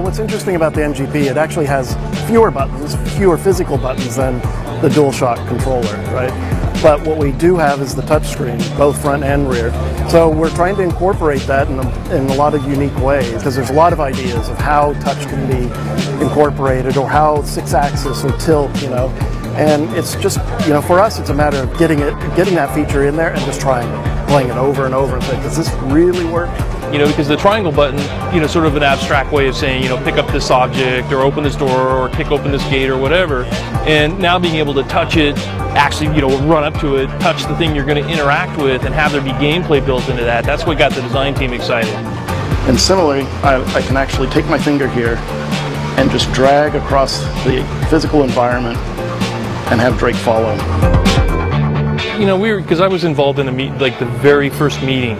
Well, what's interesting about the NGP, it actually has fewer buttons, fewer physical buttons than the DualShock controller, right? But what we do have is the touchscreen, both front and rear. So we're trying to incorporate that in a lot of unique ways, because there's a lot of ideas of how touch can be incorporated, or how 6-axis or tilt, you know. And it's just, you know, for us, it's a matter of getting that feature in there and just trying it, playing it over and over and saying, does this really work? You know, because the triangle button, you know, sort of an abstract way of saying, you know, pick up this object or open this door or kick open this gate or whatever. And now being able to touch it, actually, you know, run up to it, touch the thing you're going to interact with, and have there be gameplay built into that. That's what got the design team excited. And similarly, I can actually take my finger here and just drag across the physical environment and have Drake follow. You know, because I was involved in like the very first meeting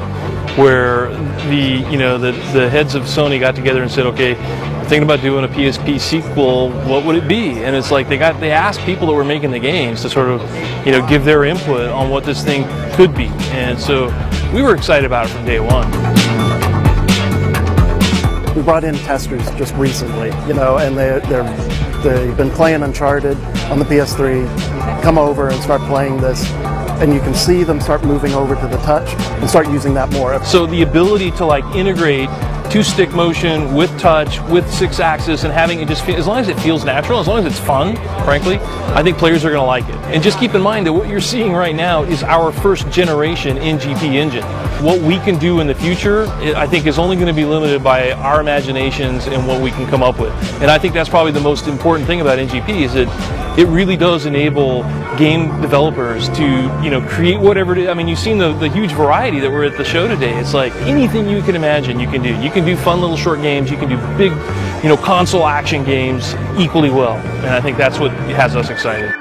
where the heads of Sony got together and said, okay, we're thinking about doing a PSP sequel, what would it be? And it's like they asked people that were making the games to sort of, you know, give their input on what this thing could be. And so we were excited about it from day one. We brought in testers just recently, you know, and they've been playing Uncharted on the PS3, come over and start playing this, and you can see them start moving over to the touch and start using that more. So the ability to like integrate 2-stick motion with touch, with 6-axis, and having it just feel, as long as it feels natural, as long as it's fun, frankly, I think players are going to like it. And just keep in mind that what you're seeing right now is our first generation NGP engine. What we can do in the future, I think, is only going to be limited by our imaginations and what we can come up with. And I think that's probably the most important thing about NGP, is that it really does enable game developers to, you know, create whatever it is. I mean, you've seen the huge variety that were at the show today. It's like anything you can imagine you can do. You can do fun little short games, you can do big, you know, console action games equally well. And I think that's what has us excited.